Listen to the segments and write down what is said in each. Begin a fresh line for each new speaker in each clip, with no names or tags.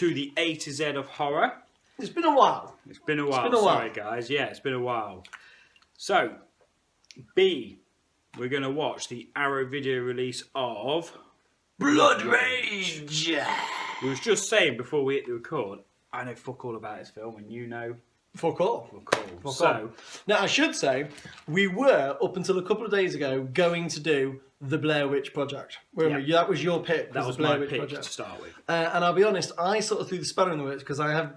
to the A to Z of horror.
It's been a while.
It's been a while. Sorry, guys. Yeah, it's been a while. So, B, we're going to watch the Arrow video release of
Blood Rage.
We was just saying before we hit the record, I know fuck all about this film, and you know
Fuck all.
fuck all. So,
now I should say, we were, up until a couple of days ago, going to do the Blair Witch Project. That was your pick.
that was
the Blair
my
Witch
pick
Project.
to start with.
And I'll be honest, I sort of threw the spanner in the works because I have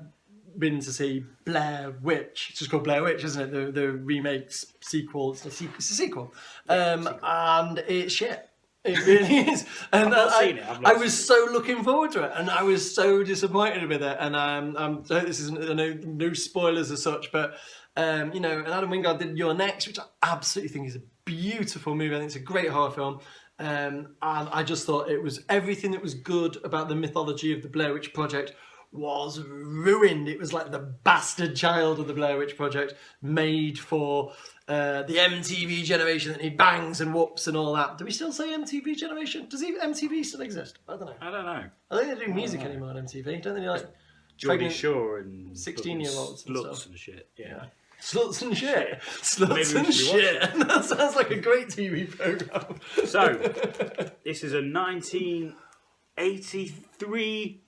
been to see Blair Witch. It's just called Blair Witch, isn't it? The remake sequel. It's a sequel. And it's shit. It really is. And
I've not seen it.
I was so looking forward to it, and I was so disappointed with it. And I hope this isn't no spoilers as such, but and Adam Wingard did You're Next, which I absolutely think is a beautiful movie. I think it's a great horror film. And I just thought it was everything that was good about the mythology of the Blair Witch Project was ruined. It was like the bastard child of the Blair Witch Project, made for the MTV generation that need bangs and whoops and all that. Do we still say MTV generation? Does MTV still exist? I don't know.
I don't know.
I think they do music anymore on MTV. Don't they do like
Geordie
pregnant
Shore and
16-year-olds and
sluts
stuff.
and shit. Yeah.
Sluts and shit. Sluts
Maybe we
and
should watch
shit.
it.
That sounds like a great TV program.
So, this is a 1983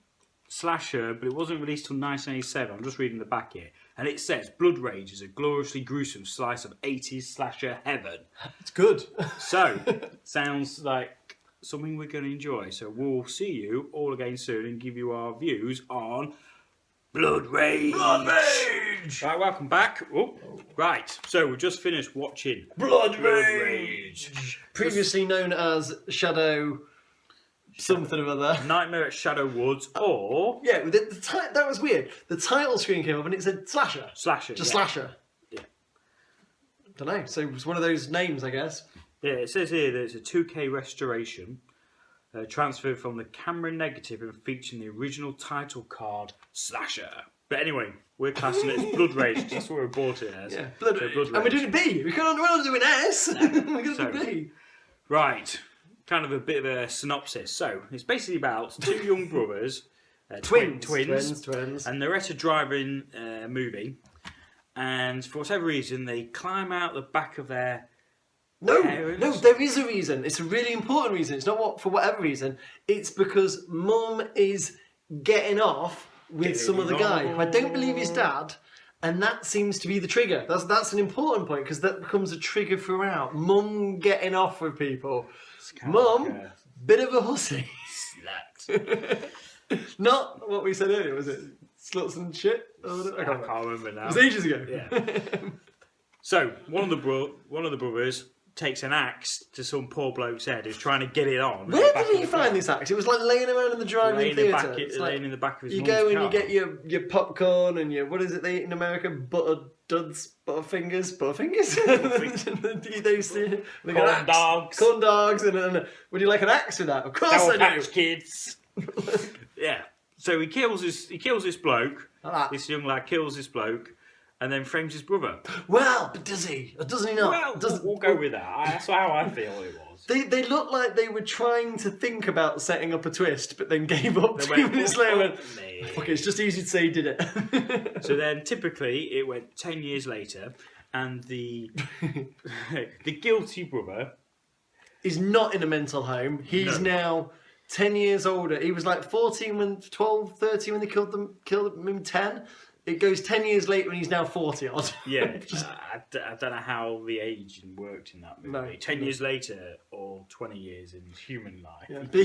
slasher, but it wasn't released till 1987. I'm just reading the back here. And it says, Blood Rage is a gloriously gruesome slice of 80s slasher heaven.
It's good.
So, sounds like something we're going to enjoy. So we'll see you all again soon and give you our views on Blood Rage.
Blood Rage!
Right, welcome back. Oh, right, so we've just finished watching
Blood
Rage.
Previously known as Shadow something or other.
Nightmare at Shadow Woods, or
Yeah, that was weird. The title screen came up and it said Slasher.
Slasher.
Just
yeah.
Slasher.
Yeah.
Don't know. So it was one of those names, I guess.
Yeah, it says here that it's a 2K restoration, transferred from the camera negative and featuring the original title card Slasher. But anyway, we're classing it as Blood Rage. That's what we bought it as.
Yeah, Blood
So
Rage.
Blood
And we're
Rage.
doing B. We're not doing S. We're going to
So-
do B.
Right, kind of a bit of a synopsis. So, it's basically about two young brothers,
Twins.
and they're at a drive-in movie, and for whatever reason, they climb out the back of their parents.
No, there is a reason. It's a really important reason. It's not for whatever reason. It's because Mum is getting off with some other guy who I don't believe is Dad, and that seems to be the trigger. That's an important point because that becomes a trigger throughout. Mum getting off with people. Mum, bit of a hussy.
Slut.
Not what we said earlier, was it? Sluts and shit? I
I can't remember now.
It was ages ago.
Yeah. So one of the brothers takes an axe to some poor bloke's head who's trying to get it on.
Where did he find this axe? It was like laying around in the drive-in theatre. It's like,
laying in the back of his
you
mum's
go and
car.
you get your popcorn and your, what is it they eat in America? Butterfingers? You eat those two. They got
Corn
axe.
dogs.
Corn dogs. And would you like an axe with that? Of course
Sour
I
Patch
do.
Kids. Yeah. So he kills this bloke.
Like that.
This young lad kills this bloke, and then frames his brother.
Well, but does he? Or doesn't he not?
Well, we'll go with that. That's how I feel it was.
They looked like they were trying to think about setting up a twist, but then gave up
They
2
went,
minutes later. and went,
"Oh,
fuck it, it's just easy to say he did it.
So then, typically, it went 10 years later, and the guilty brother.
He's not in a mental home. He's now 10 years older. He was like 14 12, 13 when they killed him 10. It goes 10 years later and he's now 40 odd.
Yeah, I don't know how the aging worked in that movie.
No,
10 years later, or 20 years in human life.
Yeah, but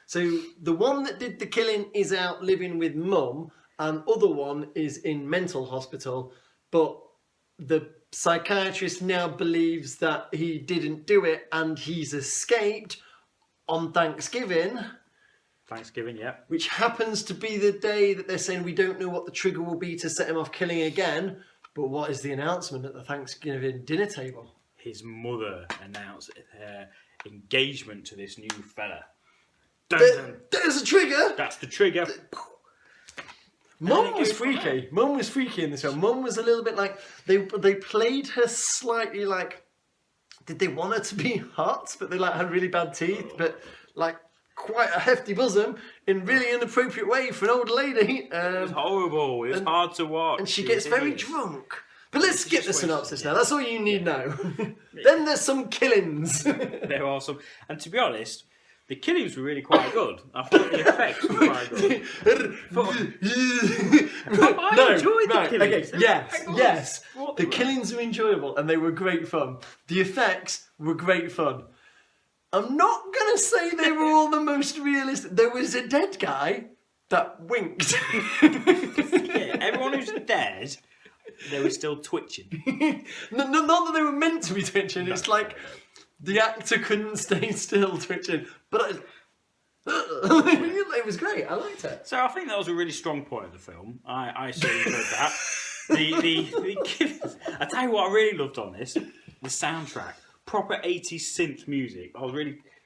so the one that did the killing is out living with Mum, and other one is in mental hospital, but the psychiatrist now believes that he didn't do it and he's escaped on Thanksgiving,
Thanksgiving, yeah.
which happens to be the day that they're saying we don't know what the trigger will be to set him off killing again. But what is the announcement at the Thanksgiving dinner table?
His mother announced her engagement to this new fella.
There's a trigger!
That's the trigger.
Mum
it
was
goes from
freaky. Mum was freaky in this film. Mum was a little bit like they played her slightly like. Did they want her to be hot? But they like had really bad teeth. But like quite a hefty bosom in really inappropriate way for an old lady.
It was horrible. It was hard to watch.
And she
It
gets
was
very
hideous.
drunk. But let's skip the
just wasted,
synopsis now. That's all you need know. Then there's some killings.
They're awesome. And to be honest, the killings were really quite good. I thought the effects were quite good. I enjoyed the killings.
Okay, yes.
What
The
the-
killings were enjoyable and they were great fun. The effects were great fun. I'm not going to say they were all the most realistic. There was a dead guy that winked.
Yeah, everyone who's dead, they were still twitching.
Not that they were meant to be twitching. It's like the actor couldn't stay still twitching. But it was great. I liked it.
So I think that was a really strong point of the film. I so enjoyed that. The killings. I tell you what I really loved on this, the soundtrack. Proper 80s synth music. I was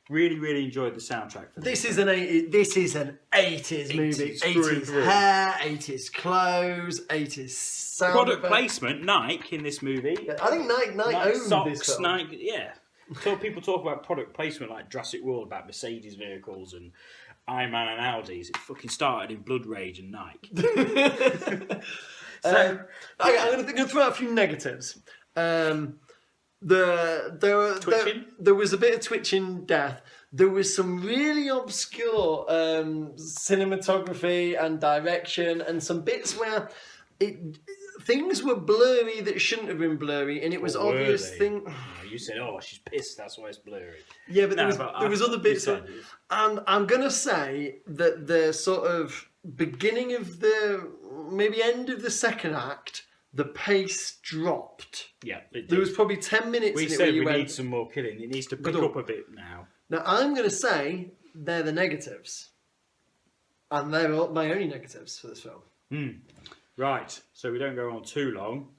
really enjoyed the soundtrack. For
This is an 80s movie.
80s through
80s
and through.
hair, 80s clothes, 80s sound.
Product
effects.
placement, Nike in this movie.
I think Nike
Nike
owned this
socks,
film.
Nike, yeah. So people talk about product placement like Jurassic World, about Mercedes vehicles and Iron Man and Audis. It fucking started in Blood Rage and Nike.
Okay, I'm going to throw out a few negatives.
Twitching?
There was a bit of twitching death. There was some really obscure cinematography and direction, and some bits where things were blurry that shouldn't have been blurry, and it was
Or were
obvious
they?
thing.
You said, "Oh, she's pissed. That's why it's blurry."
Yeah, but
No,
there was other bits.
you said-
And I'm gonna say that the sort of beginning of the maybe end of the second act, the pace dropped.
Yeah, it
There
did.
was probably 10 minutes
We
in it where
said
you
we
went.
need some more killing. It needs to pick
Good.
up a bit now.
Now I'm gonna say they're the negatives, and they're all my only negatives for this film.
Right, so we don't go on too long.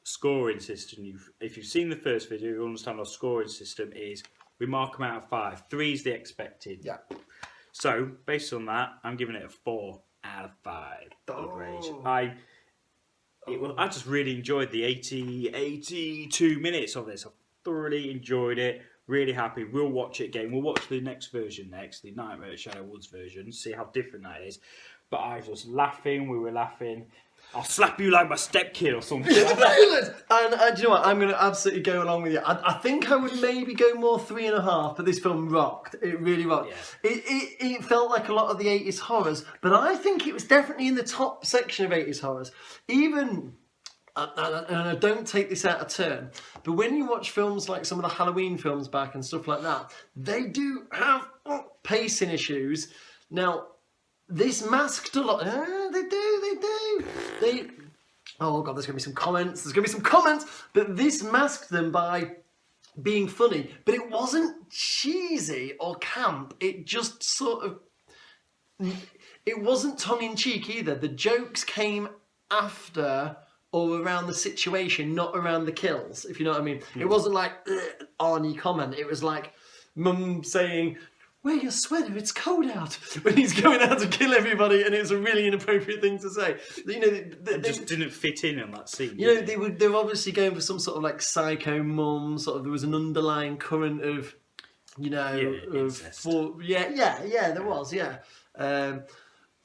Scoring system. If you've seen the first video, you understand our scoring system is we mark them out of 5. 3 is the expected.
Yeah.
So based on that, I'm giving it a 4 out of 5. Blood Rage.
Oh.
I just really enjoyed the 82 minutes of this. I thoroughly enjoyed it. Really happy. We'll watch it again. We'll watch the next version next, the Nightmare at Shadow Woods version, see how different that is. But I was laughing. We were laughing. I'll slap you like my stepkid or something.
And do you know what? I'm going to absolutely go along with you. I think I would maybe go more 3.5, but this film rocked. It really rocked.
Yeah.
It felt like a lot of the 80s horrors, but I think it was definitely in the top section of 80s horrors. Even, and I don't take this out of turn, but when you watch films like some of the Halloween films back and stuff like that, they do have pacing issues. Now, this masked a lot. They do. Oh god, there's gonna be some comments. But this masked them by being funny. But it wasn't cheesy or camp. It just sort of. It wasn't tongue in cheek either. The jokes came after or around the situation, not around the kills. If you know what I mean. It wasn't like Arnie comment. It was like Mum saying, "Wear your sweater, it's cold out," when he's going out to kill everybody, and it's a really inappropriate thing to say. You know,
It just didn't fit in that scene.
you know, they were obviously going for some sort of like psycho mum. Sort of, there was an underlying current of, you know,
incest.
There was, yeah.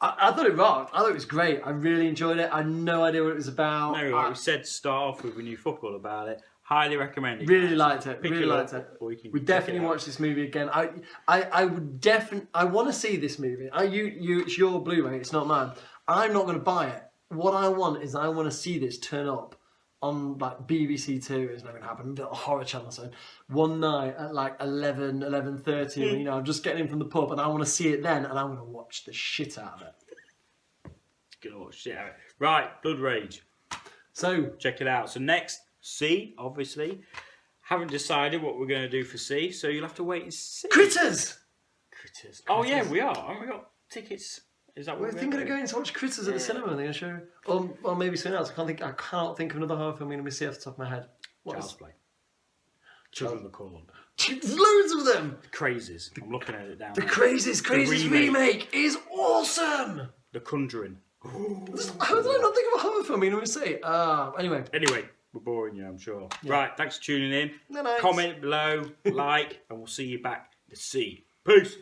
I thought it rocked. I thought it was great. I really enjoyed it. I had no idea what it was about.
No, like we said, start off with, we knew fuck all about it. Highly recommend it.
Really
guys.
liked it.
Pick
Really
it up,
liked it.
or you can
We
check
definitely
it out.
watch this movie again. I would definitely. I want to see this movie. It's your Blu-ray. It's not mine. I'm not going to buy it. What I want is I want to see this turn up on like BBC Two. It's not going to happen. A horror channel. So one night at like 11:30. You know, I'm just getting in from the pub, and I want to see it then, and I'm going to watch the shit out of it.
Gonna watch it out. Right, Blood Rage.
So
Check it out. So next, C, obviously. Haven't decided what we're going to do for C, so you'll have to wait and see.
Critters.
Oh yeah, we are. Haven't we got tickets? Is that what
We're thinking of going to watch Critters at the cinema. They're going to show, or maybe something else. I can't think of another horror film. I'm going to see off the top of my head.
Child's Play. Children of the Corn.
There's loads of them.
Crazies. I'm looking at it down
The
there.
Craziest
remake.
remake is awesome.
The Conjuring.
How did I not think of a horror film? I'm going to say. Anyway.
Anyway, we're boring you, I'm sure. Right, thanks for tuning in.
No, nice.
Comment below, like, and we'll see you back to C. Peace.